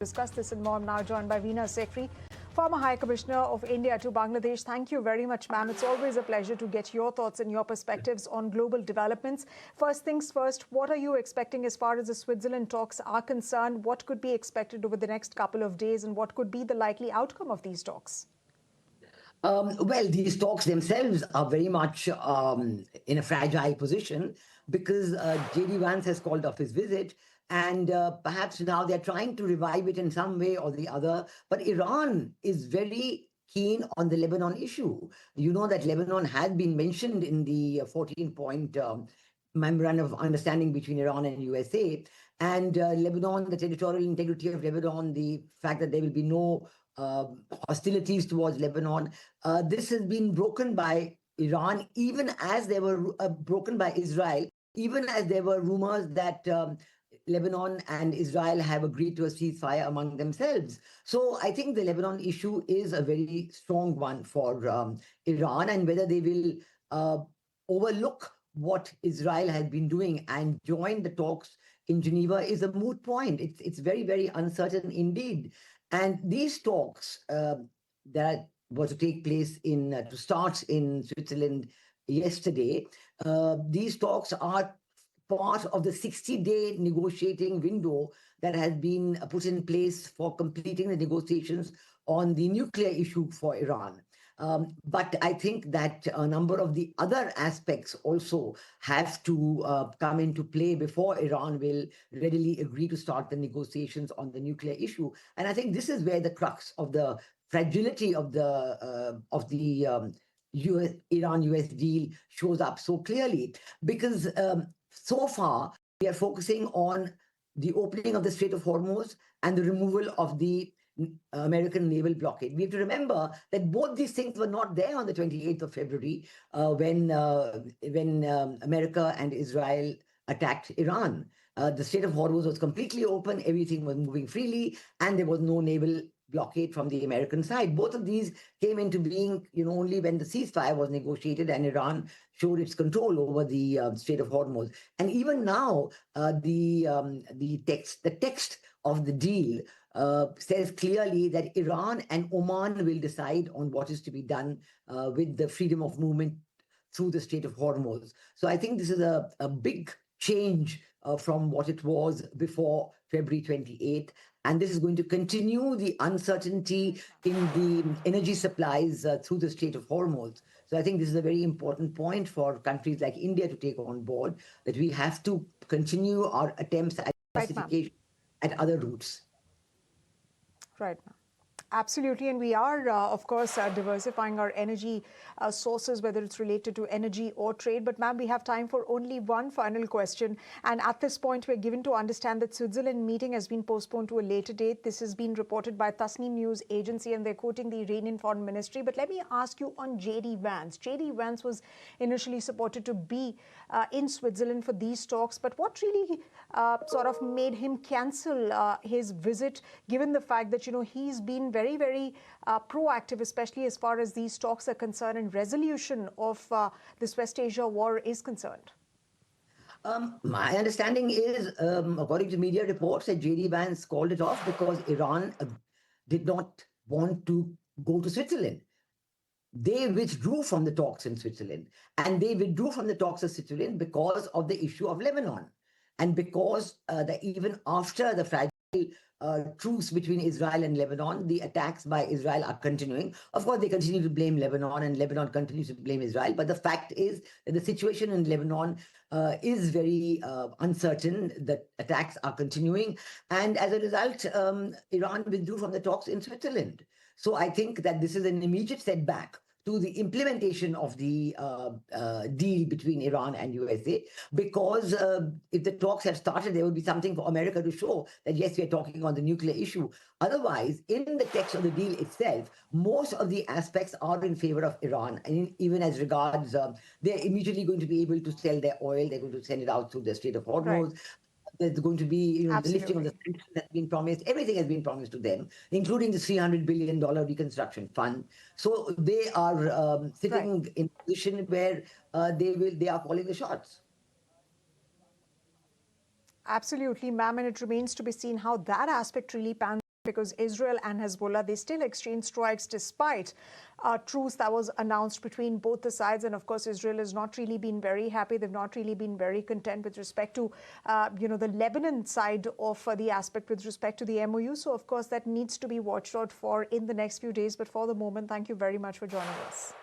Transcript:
Discuss this and more. I'm now joined by Veena Sikri, former High Commissioner of India to Bangladesh. Thank you very much, ma'am. It's always a pleasure to get your thoughts and your perspectives on global developments. First things first, what are you expecting as far as the Switzerland talks are concerned? What could be expected over the next couple of days, and what could be the likely outcome of these talks? Well, these talks themselves are very much in a fragile position because JD Vance has called off his visit, and perhaps now they're trying to revive it in some way or the other. But Iran is very keen on the Lebanon issue. You know that Lebanon had been mentioned in the 14-point memorandum of understanding between Iran and USA. And Lebanon, the territorial integrity of Lebanon, the fact that there will be no hostilities towards Lebanon. This has been broken by Iran, even as they were broken by Israel, even as there were rumors that Lebanon and Israel have agreed to a ceasefire among themselves. So I think the Lebanon issue is a very strong one for Iran, and whether they will overlook what Israel has been doing and join the talks in Geneva is a moot point. It's very, very uncertain indeed. And these talks that were to take place to start in Switzerland yesterday, these talks are part of the 60-day negotiating window that has been put in place for completing the negotiations on the nuclear issue for Iran. But I think that a number of the other aspects also have to come into play before Iran will readily agree to start the negotiations on the nuclear issue. And I think this is where the crux of the fragility of the Iran-U.S. deal shows up so clearly, because so far we are focusing on the opening of the Strait of Hormuz and the removal of the American naval blockade. We have to remember that both these things were not there on the 28th of February when America and Israel attacked Iran. The Strait of Hormuz was completely open, everything was moving freely, and there was no naval blockade from the American side. Both of these came into being, only when the ceasefire was negotiated and Iran showed its control over the Strait of Hormuz. And even now, the text of the deal says clearly that Iran and Oman will decide on what is to be done with the freedom of movement through the Strait of Hormuz. So I think this is a big change from what it was before February 28th. And this is going to continue the uncertainty in the energy supplies through the Strait of Hormuz. So I think this is a very important point for countries like India to take on board, that we have to continue our attempts at pacification at other routes. Right. Absolutely. And we are, of course, diversifying our energy sources, whether it's related to energy or trade. But, ma'am, we have time for only one final question. And at this point, we're given to understand that Switzerland meeting has been postponed to a later date. This has been reported by Tasnim News Agency, and they're quoting the Iranian Foreign Ministry. But let me ask you on JD Vance. JD Vance was initially supported to be in Switzerland for these talks. But what really sort of made him cancel his visit, given the fact that, he's been very, very proactive, especially as far as these talks are concerned and resolution of this West Asia war is concerned? My understanding is, according to media reports, that JD Vance called it off because Iran did not want to go to Switzerland. They withdrew from the talks in Switzerland, and they withdrew from the talks in Switzerland because of the issue of Lebanon, and because even after the fragile truce between Israel and Lebanon, the attacks by Israel are continuing. Of course, they continue to blame Lebanon, and Lebanon continues to blame Israel. But the fact is that the situation in Lebanon is very uncertain. The attacks are continuing. And as a result, Iran withdrew from the talks in Switzerland. So I think that this is an immediate setback to the implementation of the deal between Iran and USA, because if the talks had started, there would be something for America to show that, yes, we are talking on the nuclear issue. Otherwise, in the text of the deal itself, most of the aspects are in favor of Iran. And even as regards, they're immediately going to be able to sell their oil. They're going to send it out through the Strait of Hormuz. Right. There's going to be, the lifting of the sanctions that's been promised. Everything has been promised to them, including the $300 billion reconstruction fund. So they are sitting in a position where they are calling the shots. Absolutely, ma'am, and it remains to be seen how that aspect really pans because Israel and Hezbollah, they still exchange strikes despite a truce that was announced between both the sides. And of course, Israel has not really been very happy. They've not really been very content with respect to, the Lebanon side of the aspect with respect to the MOU. So of course, that needs to be watched out for in the next few days. But for the moment, thank you very much for joining us.